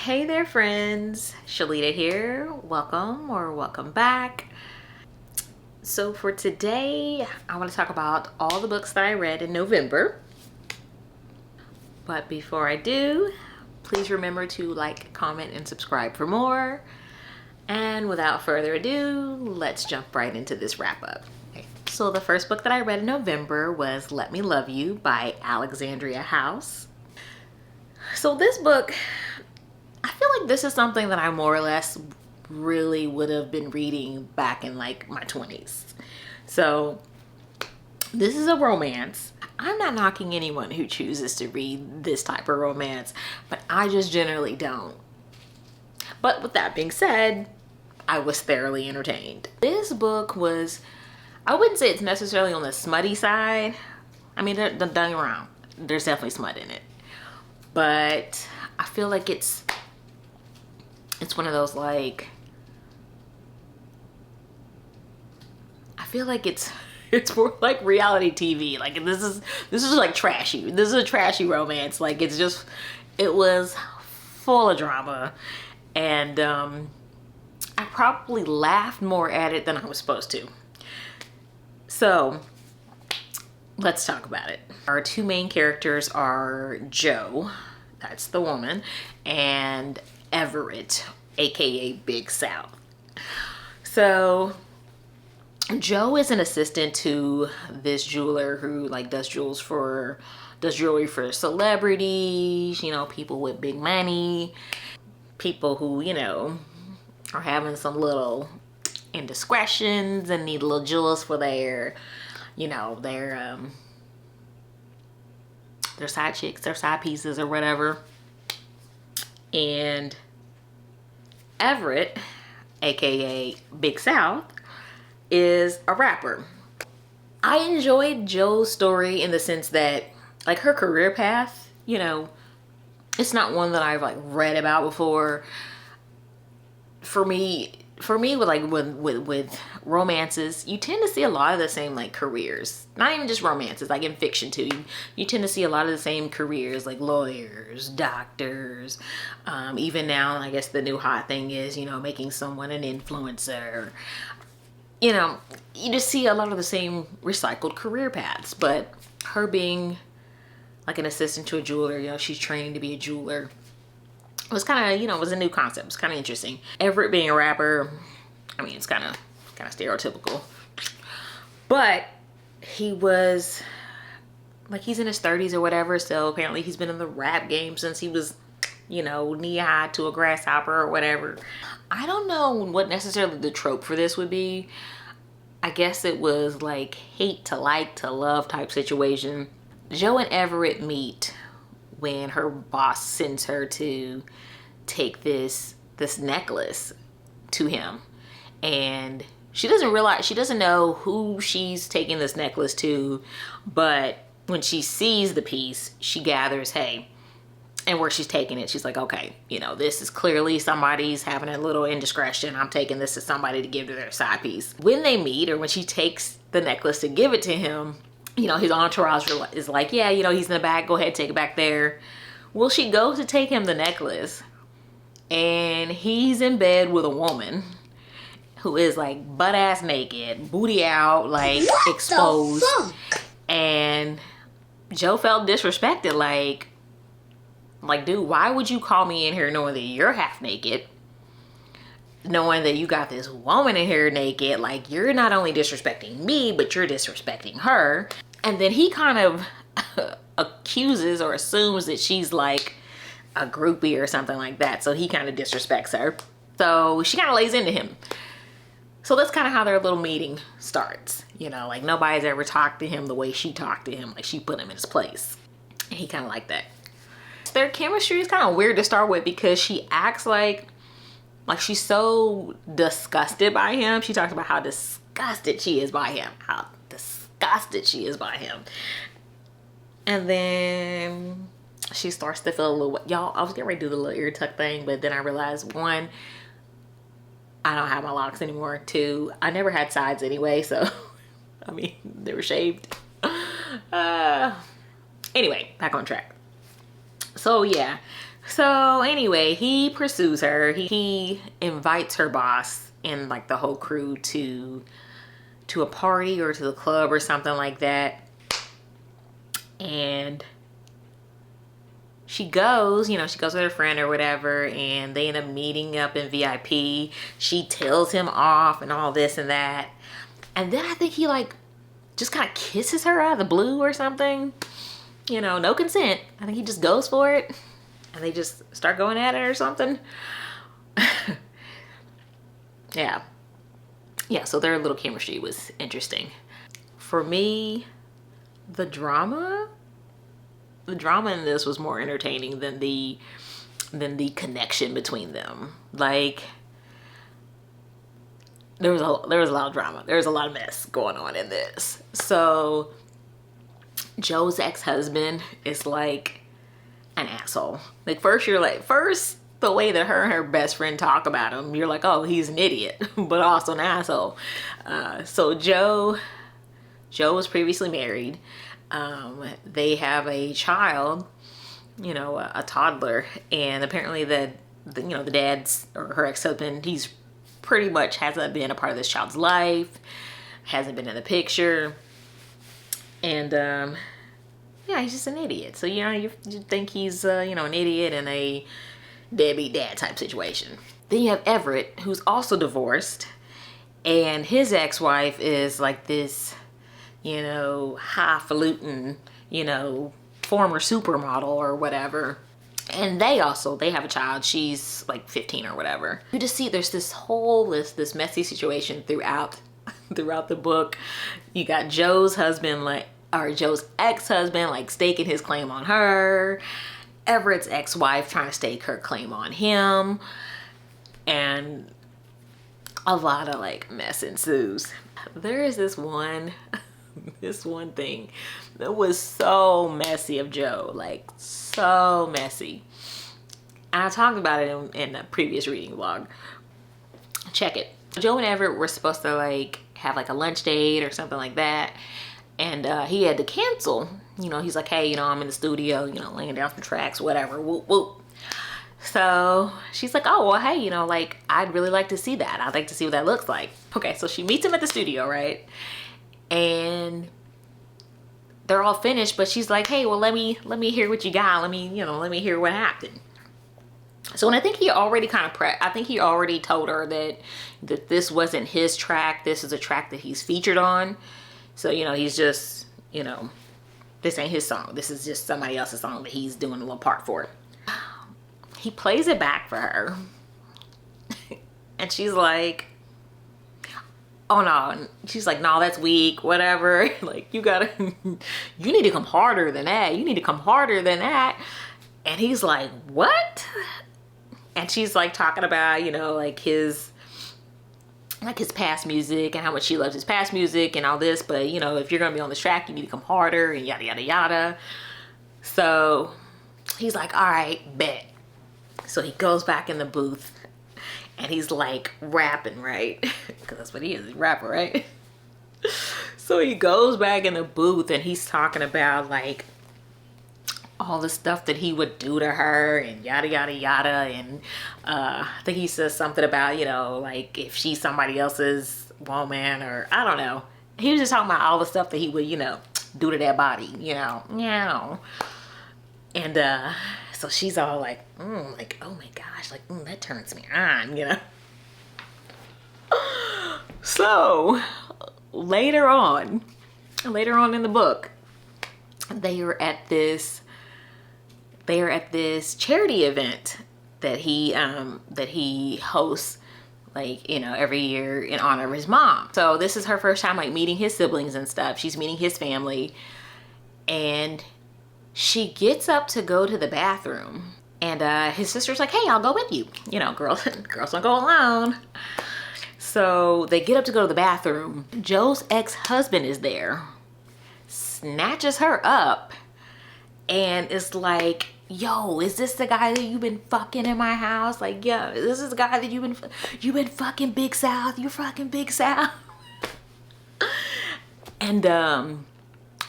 Hey there friends, Shalita here. Welcome back. So for today, I want to talk about all the books that I read in November. But before I do, please remember to like, comment, and subscribe for more. And without further ado, let's jump right into this wrap up. Okay. So the first book that I read in November was Let Me Love You by Alexandria House. So this book, I feel like this is something that I more or less really would have been reading back in like my 20s. So this is a romance. I'm not knocking anyone who chooses to read this type of romance, but I just generally don't. But with that being said, I was thoroughly entertained. This book was, I wouldn't say it's necessarily on the smutty side. I mean, don't get me wrong, there's definitely smut in it. But I feel like it's one of those, like, I feel like it's more like reality TV. Like this is like trashy. This is a trashy romance. Like it was full of drama, and I probably laughed more at it than I was supposed to. So let's talk about it. Our two main characters are Jo, that's the woman, and Everett, aka Big South. So Jo is an assistant to this jeweler who like does jewelry for celebrities, you know, people with big money, people who, you know, are having some little indiscretions and need little jewels for their, you know, their side chicks, their side pieces or whatever. And Everett, aka Big South, is a rapper. I enjoyed Jo's story in the sense that, like, her career path, you know, it's not one that I've like read about before. For me with romances, you tend to see a lot of the same like careers. Not even just romances, like in fiction too. You tend to see a lot of the same careers, like lawyers, doctors. Even now, I guess the new hot thing is, you know, making someone an influencer. You know, you just see a lot of the same recycled career paths. But her being like an assistant to a jeweler, you know, she's training to be a jeweler. It was kind of, you know, it was a new concept. It's kind of interesting. Everett being a rapper, I mean, it's kind of stereotypical. But he was, like, he's in his 30s or whatever, so apparently he's been in the rap game since he was, you know, knee-high to a grasshopper or whatever. I don't know what necessarily the trope for this would be. I guess it was like hate to like to love type situation. Jo and Everett meet when her boss sends her to take this necklace to him, and she doesn't know who she's taking this necklace to, but when she sees the piece, she gathers, hey, and where she's taking it, she's like, okay, you know, this is clearly somebody's having a little indiscretion. I'm taking this to somebody to give to their side piece. When they meet, or when she takes the necklace to give it to him, you know, his entourage is like, yeah, you know, he's in the back, go ahead, take it back there. Well, she goes to take him the necklace, and he's in bed with a woman who is like butt-ass naked, booty out, like what exposed. And Jo felt disrespected, like, dude, why would you call me in here knowing that you're half naked? Knowing that you got this woman in here naked, like, you're not only disrespecting me, but you're disrespecting her. And then he kind of accuses or assumes that she's like a groupie or something like that. So he kind of disrespects her. So she kind of lays into him. So that's kind of how their little meeting starts. You know, like nobody's ever talked to him the way she talked to him. Like she put him in his place. And he kind of liked that. Their chemistry is kind of weird to start with because she acts like she's so disgusted by him. She talks about how disgusted she is by him. How disgusted she is by him. And then she starts to feel a little, y'all, I was getting ready to do the little ear tuck thing, but then I realized, one, I don't have my locks anymore. Two, I never had sides anyway, so I mean, they were shaved. Anyway, back on track. So yeah, So anyway, he pursues her. He invites her boss and like the whole crew to a party or to the club or something like that. And she goes, you know, she goes with her friend or whatever, and they end up meeting up in VIP. She tells him off and all this and that. And then I think he like just kind of kisses her out of the blue or something. You know, no consent. I think he just goes for it. And they just start going at it or something. Yeah. Yeah, so their little chemistry was interesting. For me, the drama in this was more entertaining than the connection between them. Like, there was a lot of drama. There was a lot of mess going on in this. So Joe's ex-husband is like an asshole. Like, first the way that her and her best friend talk about him, you're like, oh, he's an idiot, but also an asshole. So Joe was previously married. They have a child, you know, a toddler, and apparently the dad's, or her ex-husband, he's pretty much hasn't been a part of this child's life, hasn't been in the picture, and yeah, he's just an idiot. So, you know, you think he's you know, an idiot and a deadbeat dad type situation. Then you have Everett, who's also divorced, and his ex-wife is like this, you know, highfalutin, you know, former supermodel or whatever. And they have a child. She's like 15 or whatever. You just see there's this whole this messy situation throughout the book. You got Joe's ex-husband like staking his claim on her. Everett's ex-wife trying to stake her claim on him. And a lot of like mess ensues. There is this one thing that was so messy of Joe, like so messy. And I talked about it in a previous reading vlog. Check it. Joe and Everett were supposed to like have like a lunch date or something like that, and he had to cancel. You know, he's like, hey, you know, I'm in the studio, you know, laying down some tracks, whatever, whoop whoop. So she's like, oh, well, hey, you know, like, I'd really like to see that. I'd like to see what that looks like. Okay, so she meets him at the studio, right? And they're all finished, but she's like, hey, well, let me hear what you got. Let me hear what happened. So, and I think he already I think he already told her that this wasn't his track. This is a track that he's featured on. So, you know, he's just, you know, this ain't his song. This is just somebody else's song that he's doing a little part for. He plays it back for her. And she's like, oh no. She's like, no, that's weak, whatever. Like, you need to come harder than that. You need to come harder than that. And he's like, what? And she's like talking about, you know, like his past music and how much she loves his past music and all this. But, you know, if you're going to be on this track, you need to come harder and yada, yada, yada. So he's like, all right, bet. So he goes back in the booth and he's like rapping, right? Because that's what he is, he's a rapper, right? So he goes back in the booth and he's talking about like all the stuff that he would do to her and yada, yada, yada. And I think he says something about, you know, like if she's somebody else's woman, or I don't know. He was just talking about all the stuff that he would, you know, do to that body, you know. Meow. And so she's all like, like, oh my gosh, like, that turns me on, you know. So later on in the book, they are at this charity event that he hosts, like, you know, every year in honor of his mom. So this is her first time like meeting his siblings and stuff. She's meeting his family, and she gets up to go to the bathroom, and his sister's like, hey, I'll go with you. You know, girls don't go alone. So they get up to go to the bathroom. Joe's ex-husband is there, snatches her up, and is like, yo, is this the guy that you've been fucking in my house? Like, yeah, this is the guy that you've been fucking Big South. You're fucking Big South. And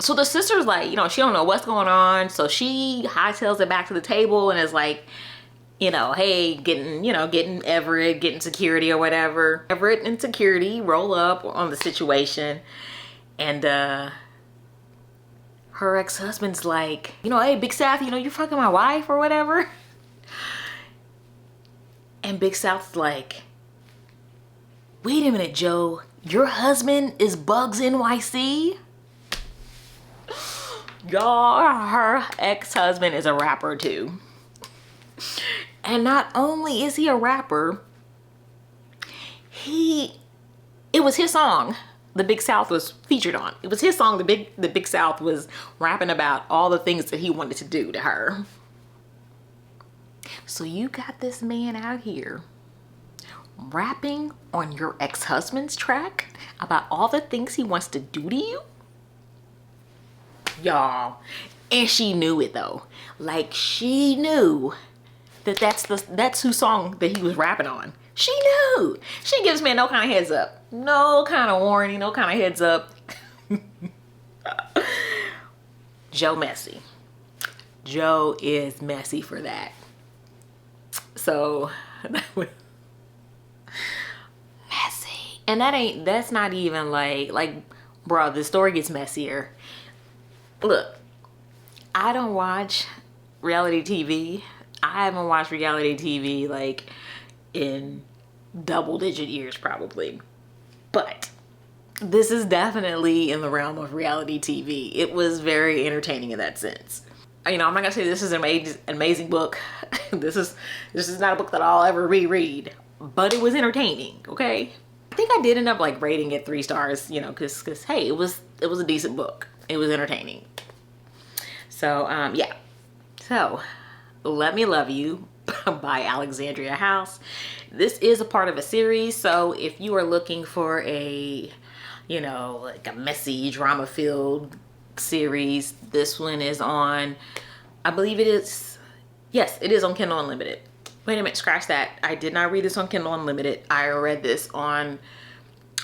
so the sister's like, you know, she don't know what's going on. So she hightails it back to the table and is like, you know, hey, getting Everett, getting security or whatever. Everett and security roll up on the situation, and her ex-husband's like, hey, Big South, you're fucking my wife or whatever. And Big South's like, wait a minute, Joe, your husband is Bugs NYC? Y'all, her ex-husband is a rapper too. And not only is he a rapper, it was his song the Big South was featured on. It was his song the Big South was rapping about all the things that he wanted to do to her. So you got this man out here rapping on your ex-husband's track about all the things he wants to do to you? Y'all. And she knew it though. Like, she knew that that's whose song that he was rapping on. She knew. She gives me no kind of heads up. No kind of warning, no kind of heads up. Joe messy. Joe is messy for that. So messy. And that's not even like, bro, the story gets messier. Look, I don't watch reality TV. I haven't watched reality TV like in double-digit years probably. But this is definitely in the realm of reality TV. It was very entertaining in that sense. I'm not gonna say this is an amazing book. This is not a book that I'll ever reread, but it was entertaining, okay? I think I did end up like rating it 3 stars, because hey, it was a decent book. It was entertaining. So yeah. So Let Me Love You by Alexandria House. This is a part of a series, so if you are looking for a like a messy drama-filled series, this one is on, I believe it is, yes, it is on Kindle Unlimited. Wait a minute, scratch that. I did not read this on Kindle Unlimited. I read this on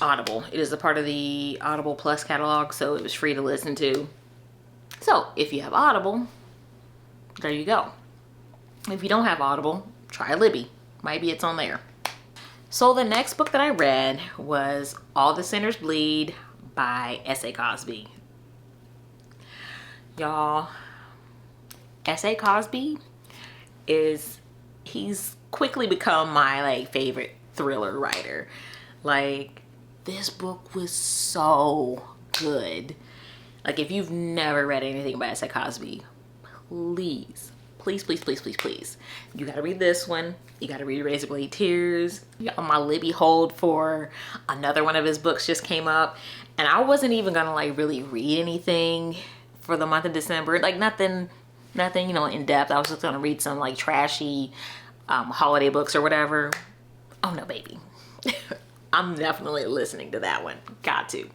Audible. It is a part of the Audible Plus catalog, so it was free to listen to. So if you have Audible, there you go. If you don't have Audible, try Libby. Maybe it's on there. So the next book that I read was All the Sinners Bleed by S.A. Cosby. Y'all, S.A. Cosby he's quickly become my like favorite thriller writer. Like, this book was so good. Like, if you've never read anything by S.A. Cosby, please, you gotta read this one. You gotta read Razor Blade Tears. My Libby hold for another one of his books just came up, and I wasn't even gonna like really read anything for the month of December. Like nothing in depth. I was just gonna read some like trashy holiday books or whatever. Oh no, baby. I'm definitely listening to that one. Got to.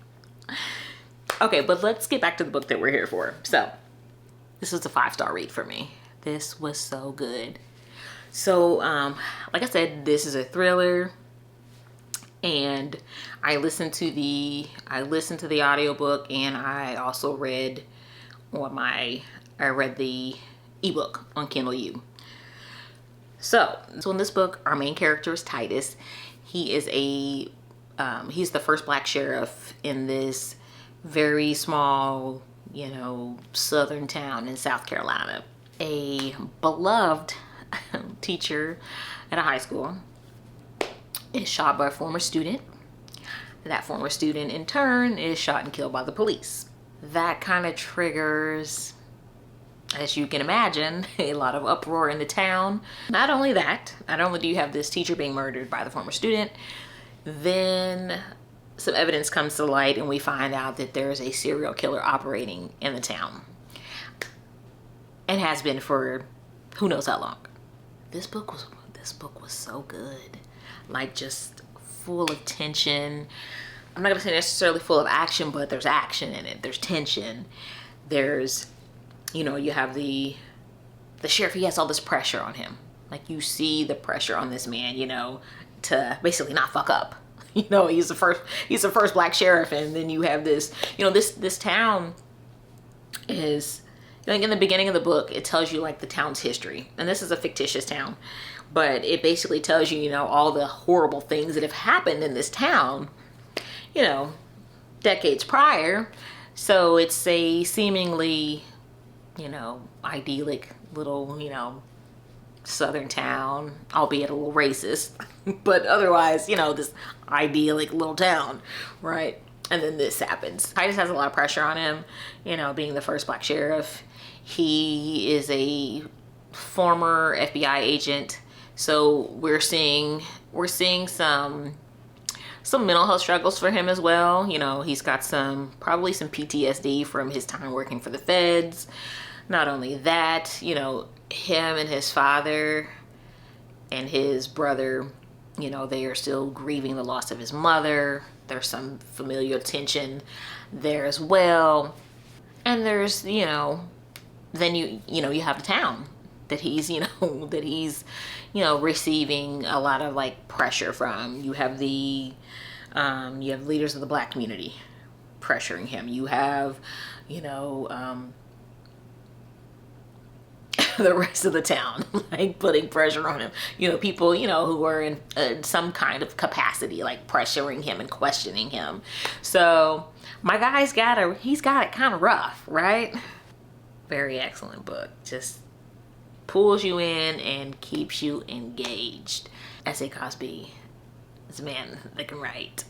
Okay, but let's get back to the book that we're here for. So this was a 5-star read for me. This was so good. So like I said, this is a thriller, and I listened to the audiobook, and I also read the ebook on Kindle U. So in this book, our main character is Titus. He is he's the first black sheriff in this very small, southern town in South Carolina. A beloved teacher at a high school is shot by a former student. That former student in turn is shot and killed by the police. That kind of triggers, as you can imagine, a lot of uproar in the town. Not only do you have this teacher being murdered by the former student, then some evidence comes to light, and we find out that there is a serial killer operating in the town, and has been for who knows how long. This book was so good. Like, just full of tension. I'm not gonna say necessarily full of action, but there's action in it. There's tension. There's, you have the sheriff. He has all this pressure on him. Like, you see the pressure on this man, to basically not fuck up. He's the first black sheriff, and then you have this, this town is Like in the beginning of the book, it tells you like the town's history. And this is a fictitious town, but it basically tells you, you know, all the horrible things that have happened in this town, you know, decades prior. So it's a seemingly, you know, idyllic little, you know, southern town, albeit a little racist, but otherwise, you know, this idyllic little town, right? And then this happens. Titus has a lot of pressure on him, you know, being the first black sheriff. He is a former FBI agent, so we're seeing some mental health struggles for him as well. You know, he's got probably some PTSD from his time working for the feds. Not only that, you know, him and his father and his brother, you know, they are still grieving the loss of his mother. There's some familial tension there as well. And there's, you know, then you have the town that he's, you know, receiving a lot of like pressure from. You have you have leaders of the black community pressuring him. You have, you know, the rest of the town like putting pressure on him, you know, people, you know, who are in some kind of capacity like pressuring him and questioning him. So my guy's got it kind of rough, right? Very excellent book. Just pulls you in and keeps you engaged. S.A. Cosby is a man that can write.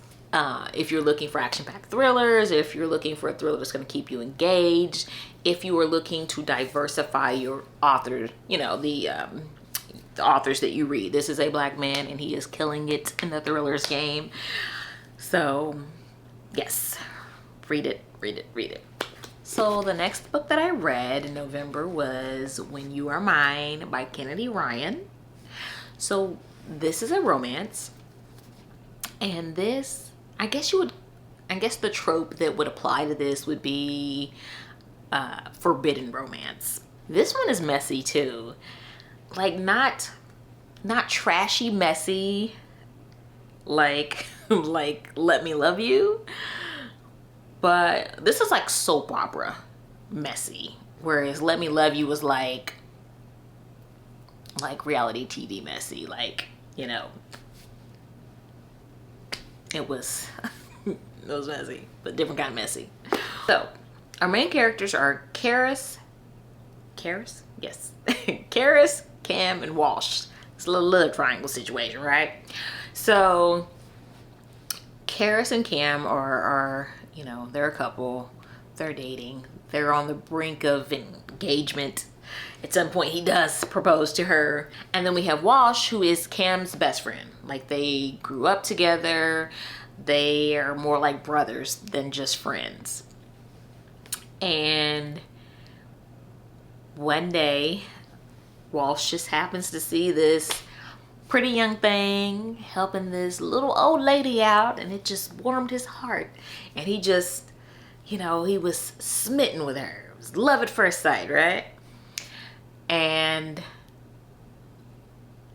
If you're looking for action-packed thrillers, if you're looking for a thriller that's going to keep you engaged, if you are looking to diversify your author, you know, the authors that you read, this is a black man and he is killing it in the thrillers game. So yes, read it, read it, read it. So the next book that I read in November was When You Are Mine by Kennedy Ryan. So this is a romance, and this, I guess the trope that would apply to this would be forbidden romance. This one is messy too. Like not trashy messy like like Let Me Love You, but this is like soap opera messy, whereas Let Me Love You was like reality TV messy, like, you know, it was it was messy, but different kind of messy. So our main characters are Karis, yes, Karis, Cam, and Walsh. It's a little love triangle situation, right? So Karis and Cam are, you know, they're a couple. They're dating. They're on the brink of engagement. At some point, he does propose to her. And then we have Walsh, who is Cam's best friend. Like, they grew up together. They are more like brothers than just friends. And one day, Walsh just happens to see this pretty young thing helping this little old lady out, and it just warmed his heart. And he just, you know, he was smitten with her. It was love at first sight, right? And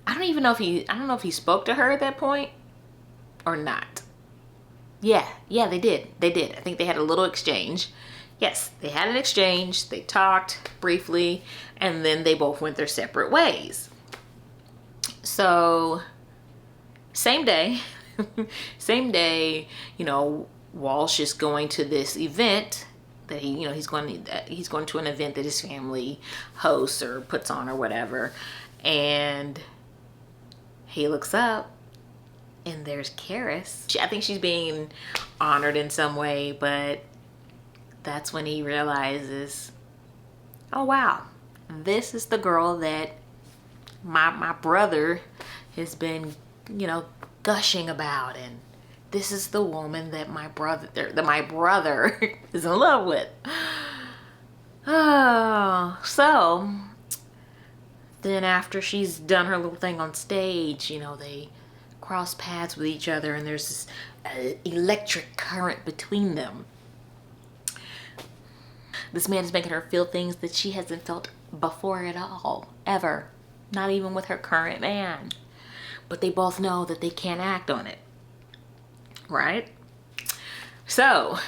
I don't know if he spoke to her at that point or not. Yeah, they did. I think they had a little exchange. Yes, they had an exchange. They talked briefly, and then they both went their separate ways. So, same day, you know, Walsh is going to this event that he's going to an event that his family hosts or puts on or whatever, and he looks up and there's Karis. I think she's being honored in some way, but that's when he realizes, oh wow, this is the girl that my brother has been, you know, gushing about, and this is the woman that my brother is in love with. Oh, so then after she's done her little thing on stage, you know, they cross paths with each other, and there's this electric current between them. This man is making her feel things that she hasn't felt before at all, ever. Not even with her current man. But they both know that they can't act on it. Right? So,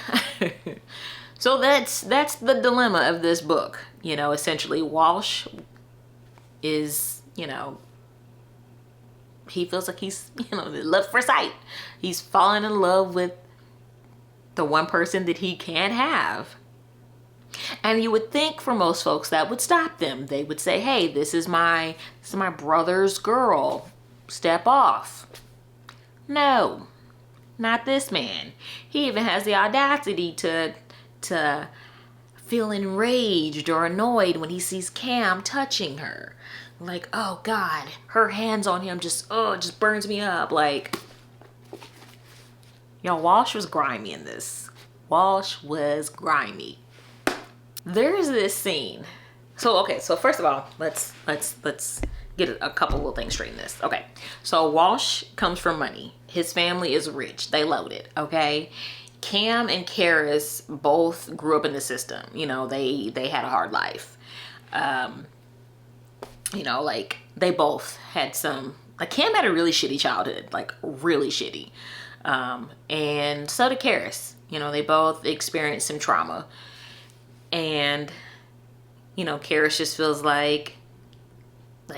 So that's the dilemma of this book. You know, essentially Walsh is, you know, he feels like he's, you know, love for sight. He's fallen in love with the one person that he can't have. And you would think for most folks that would stop them. They would say, hey, this is my brother's girl. Step off. No, not this man. He even has the audacity to feel enraged or annoyed when he sees Cam touching her. Like, oh God, her hands on him just burns me up. Like, y'all, Walsh was grimy in this. Walsh was grimy. There's this scene. So, okay, so first of all, let's get a couple little things straight in this. Okay, so Walsh comes from money. His family is rich. They loaded, okay? Cam and Karis both grew up in the system. You know, they had a hard life. You know, like, they both had some, like, Cam had a really shitty childhood, like, really shitty. And so did Karis. You know, they both experienced some trauma. And, you know, Karis just feels like,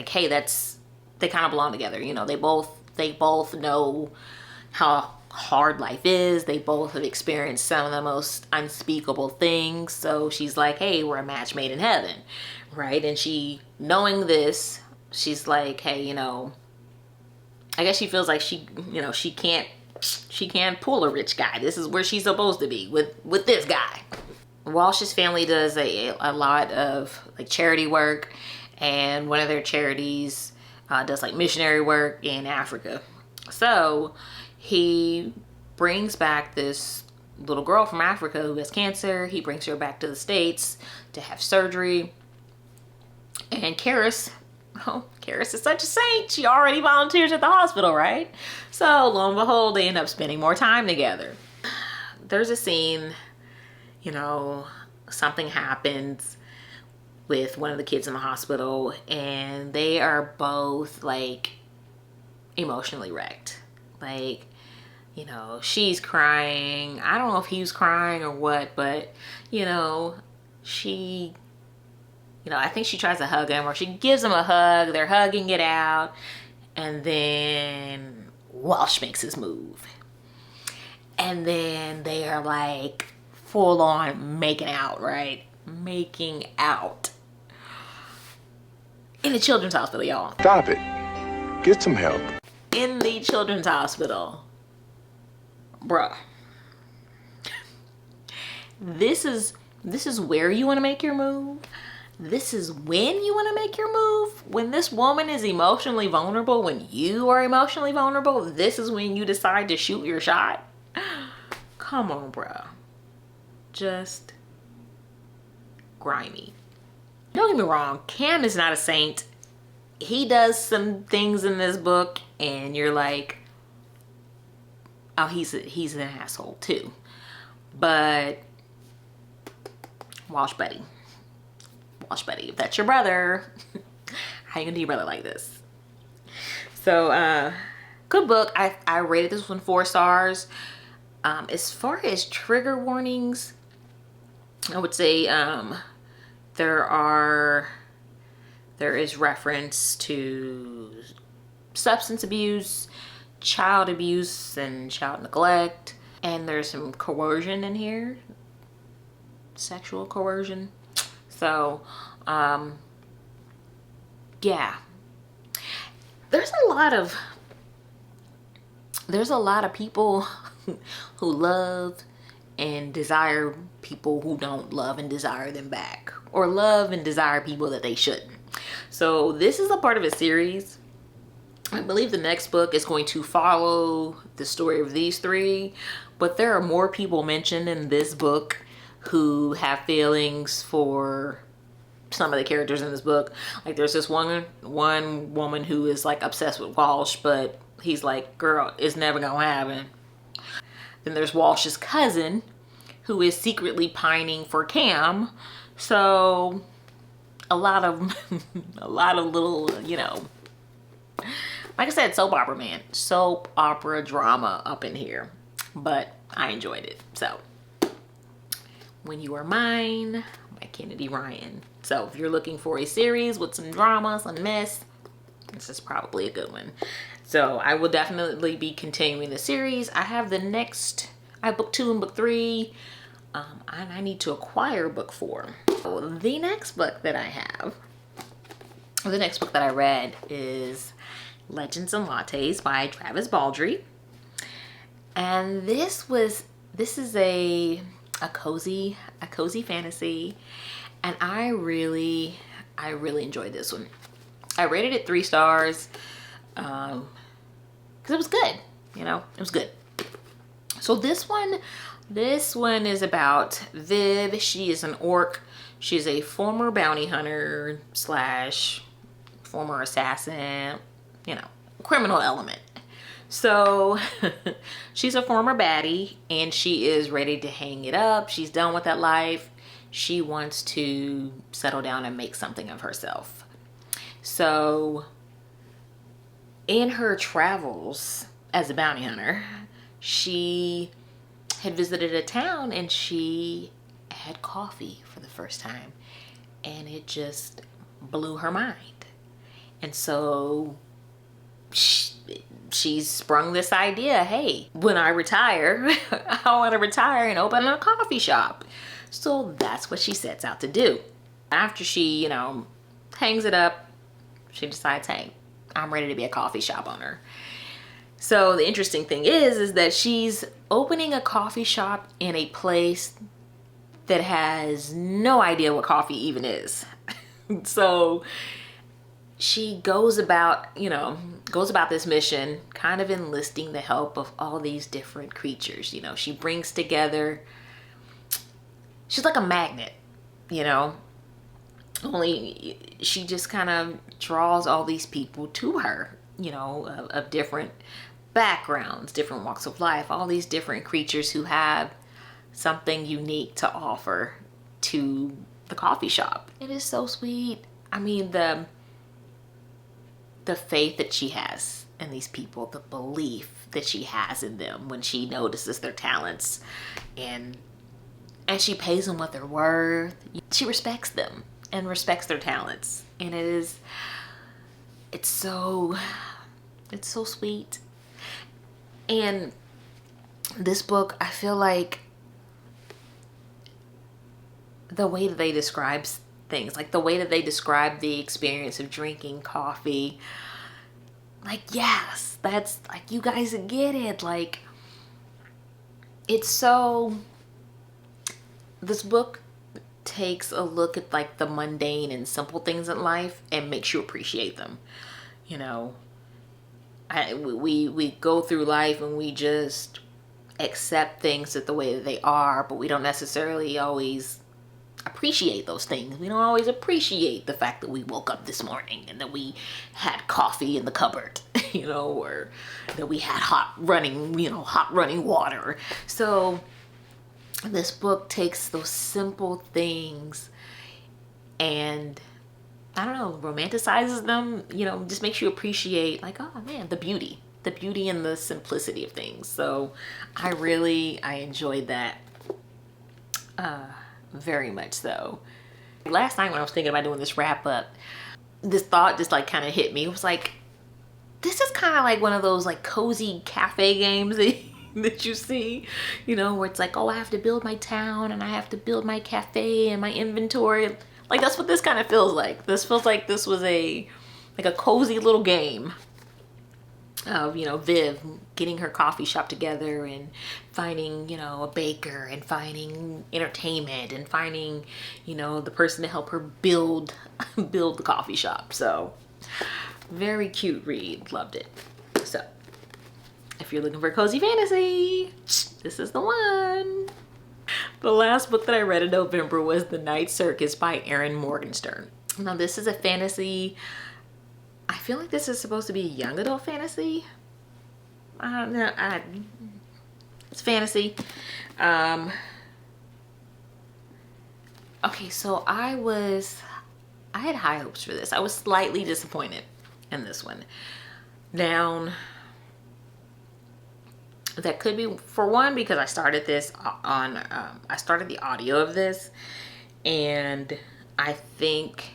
hey, they kind of belong together. You know, they both know how hard life is. They both have experienced some of the most unspeakable things. So she's like, hey, we're a match made in heaven, right? And she, knowing this, she's like, hey, you know, I guess she feels like she can't pull a rich guy. This is where she's supposed to be with this guy. Walsh's family does a lot of like charity work, and one of their charities does like missionary work in Africa. So he brings back this little girl from Africa who has cancer. He brings her back to the States to have surgery. And Karis is such a saint. She already volunteers at the hospital, right? So lo and behold, they end up spending more time together. There's a scene, you know, something happens with one of the kids in the hospital, and they are both like emotionally wrecked. Like, you know, she's crying. I don't know if he was crying or what, but, you know, I think she tries to hug him, or she gives him a hug. They're hugging it out. And then Walsh makes his move. And then they are like full on making out, right? Making out. In the children's hospital, y'all. Stop it. Get some help. In the children's hospital. Bruh. This is where you want to make your move. This is when you want to make your move. When this woman is emotionally vulnerable, when you are emotionally vulnerable, this is when you decide to shoot your shot. Come on, bruh. Just grimy. Don't get me wrong, Cam is not a saint. He does some things in this book and you're like, oh, he's an asshole too. But Walsh buddy, if that's your brother, how you gonna do your brother like this? So good book. I rated this one 4 stars. As far as trigger warnings, I would say there is reference to substance abuse, child abuse, and child neglect, and there's some coercion in here, sexual coercion. So yeah, there's a lot of people who love and desire people who don't love and desire them back, or love and desire people that they shouldn't. So this is a part of a series. I believe the next book is going to follow the story of these 3, but there are more people mentioned in this book who have feelings for some of the characters in this book. Like there's this one woman who is like obsessed with Walsh, but he's like, girl, it's never gonna happen. Then there's Walsh's cousin who is secretly pining for Cam. So a lot of little, you know, like I said, soap opera drama up in here, but I enjoyed it. So When You Are Mine by Kennedy Ryan. So if you're looking for a series with some drama, some mess, this is probably a good one. So I will definitely be continuing the series. I have book 2 and book 3. And I need to acquire book 4. So the next book that I read is Legends and Lattes by Travis Baldree. And this is a cozy fantasy, and I really enjoyed this one. I rated it 3 stars because it was good. It was good. So this one is about Viv. She is an orc. She's a former bounty hunter / former assassin, criminal element. So she's a former baddie, and she is ready to hang it up. She's done with that life. She wants to settle down and make something of herself. So in her travels as a bounty hunter, she had visited a town and she had coffee for the first time, and it just blew her mind. And so she's sprung this idea, hey, when I retire, I want to retire and open a coffee shop. So that's what she sets out to do. After she, hangs it up, she decides, hey, I'm ready to be a coffee shop owner. So the interesting thing is that she's opening a coffee shop in a place that has no idea what coffee even is. So she goes about this mission kind of enlisting the help of all these different creatures. She brings together, she's like a magnet, only she just kind of draws all these people to her, of different backgrounds, different walks of life, all these different creatures who have something unique to offer to the coffee shop. It is so sweet. I mean, the faith that she has in these people, the belief that she has in them when she notices their talents, and she pays them what they're worth. She respects them and respects their talents, and it's so sweet. And this book, I feel like the way that they describe things, like the way that they describe the experience of drinking coffee, like, yes, that's like, you guys get it. Like, it's so, this book takes a look at like the mundane and simple things in life and makes you appreciate them. We go through life and we just accept things the way that they are, but we don't necessarily always appreciate those things. We don't always appreciate the fact that we woke up this morning and that we had coffee in the cupboard, or that we had hot running water. So this book takes those simple things and, I don't know, romanticizes them, just makes you appreciate, like, oh man, the beauty and the simplicity of things. So I enjoyed that very much so. Last night when I was thinking about doing this wrap up, this thought just like kind of hit me. It was like, this is kind of like one of those like cozy cafe games that you see, where it's like, oh, I have to build my town and I have to build my cafe and my inventory. Like, that's what this kind of feels like. This feels like this was a cozy little game of, Viv getting her coffee shop together and finding, a baker and finding entertainment and finding, the person to help her build the coffee shop. So very cute read. Loved it. So if you're looking for a cozy fantasy, this is the one. The last book that I read in November was The Night Circus by Erin Morgenstern. Now this is a fantasy. I feel like this is supposed to be a young adult fantasy. It's fantasy. Okay, so I had high hopes for this. I was slightly disappointed in this one. Down That could be, for one, because I started this on, I started the audio of this, and I think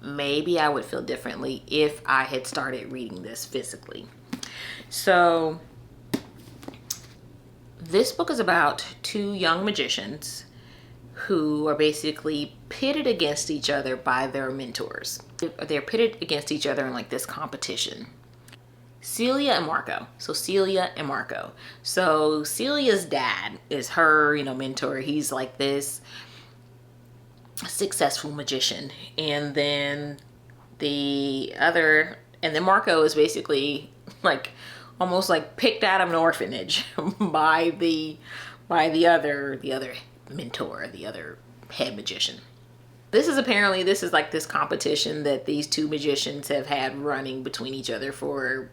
maybe I would feel differently if I had started reading this physically. So this book is about two young magicians who are basically pitted against each other by their mentors. They're pitted against each other in like this competition. Celia and Marco. So Celia and Marco. So Celia's dad is her, mentor. He's like this successful magician. And then Marco is basically like almost like picked out of an orphanage by the other mentor, the other head magician. This is like this competition that these two magicians have had running between each other for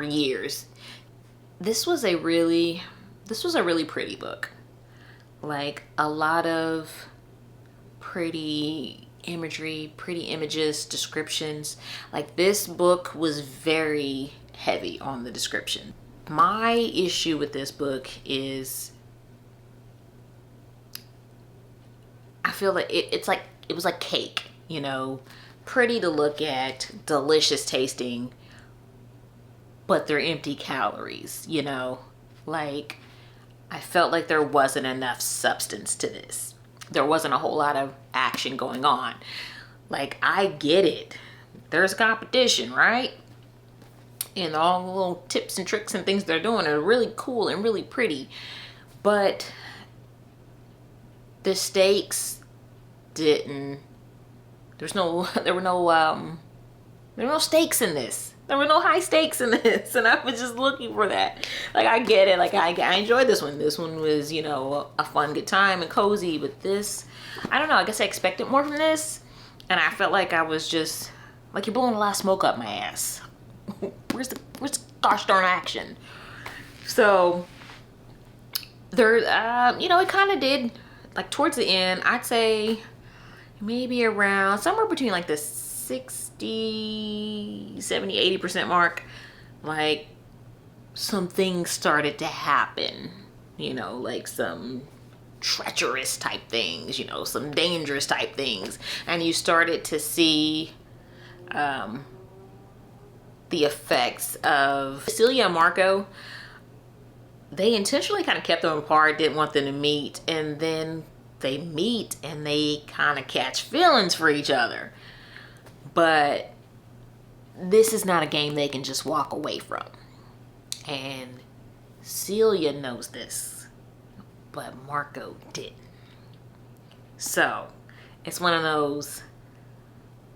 years. This was a really pretty book. Like a lot of pretty imagery, pretty images, descriptions. Like this book was very heavy on the description. My issue with this book is I feel like it was like cake, pretty to look at, delicious tasting, but they're empty calories, like I felt like there wasn't enough substance to this. There wasn't a whole lot of action going on. Like, I get it. There's competition, right? And all the little tips and tricks and things they're doing are really cool and really pretty. But the stakes didn't, there were no stakes in this. There were no high stakes in this, and I was just looking for that. Like, I get it. Like, I enjoyed this one. This one was, a fun, good time and cozy. But this, I don't know. I guess I expected more from this, and I felt like I was just like, you're blowing a lot of smoke up my ass. Where's gosh darn action? So there, it kind of did. Like towards the end, I'd say maybe around somewhere between like the 60, 70, 80% mark, like some things started to happen, like some treacherous type things, some dangerous type things. And you started to see the effects of Celia and Marco. They intentionally kind of kept them apart, didn't want them to meet, and then they meet and they kind of catch feelings for each other. But this is not a game they can just walk away from. And Celia knows this, but Marco didn't. So it's one of those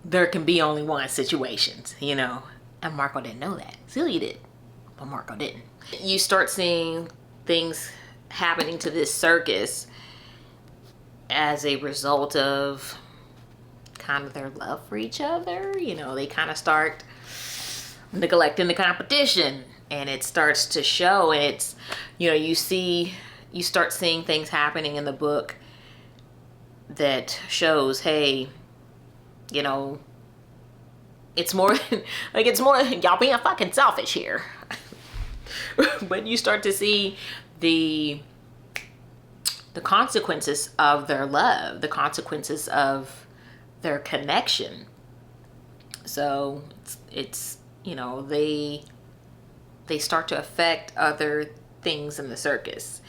there can be only one situations, and Marco didn't know that. Celia did, but Marco didn't. You start seeing things happening to this circus as a result of kind of their love for each other. They kind of start neglecting the competition, and it starts to show. And it's, you start seeing things happening in the book that shows, hey, it's more than y'all being fucking selfish here. But you start to see the consequences of their love, the consequences of their connection. So it's they start to affect other things in the circus,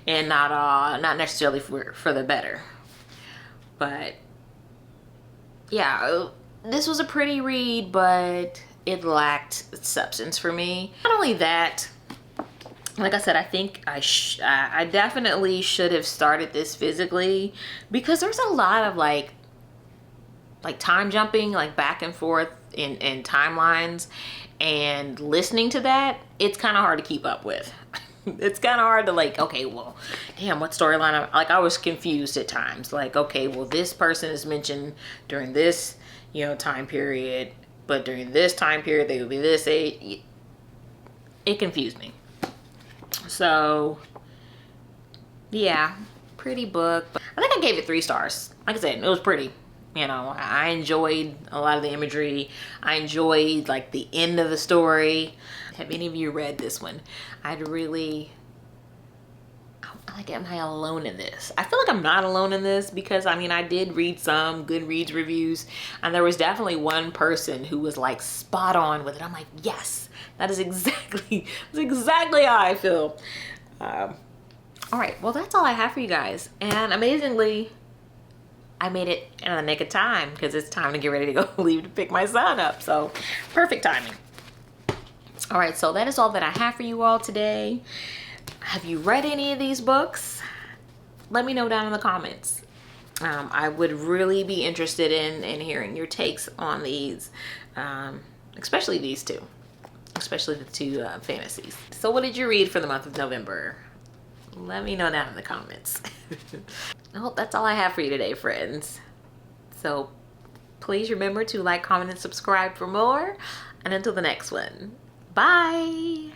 and not necessarily for the better. But yeah, this was a pretty read, but it lacked substance for me. Not only that, like I said, I think I definitely should have started this physically, because there's a lot of like time jumping, like back and forth in timelines, and listening to that, it's kind of hard to keep up with. It's kind of hard to like, okay, well, damn, what storyline? I was confused at times. Like, okay, well, this person is mentioned during this, time period, but during this time period, they would be this age. It confused me. So, yeah, pretty book. I think I gave it 3 stars. Like I said, it was pretty. I enjoyed a lot of the imagery. I enjoyed like the end of the story. Have any of you read this one? I'd really like, am I alone in this? I feel like I'm not alone in this because I mean, I did read some Goodreads reviews and there was definitely one person who was like spot on with it. I'm like, yes, that is exactly, that's exactly how I feel. All right, well, that's all I have for you guys. And amazingly, I made it in the nick of time because it's time to get ready to go leave to pick my son up. So perfect timing. All right, so that is all that I have for you all today. Have you read any of these books? Let me know down in the comments. I would really be interested in hearing your takes on these, especially these two, especially the two fantasies. So what did you read for the month of November? Let me know down in the comments. Well, that's all I have for you today, friends. So please remember to like, comment, and subscribe for more. And until the next one, bye.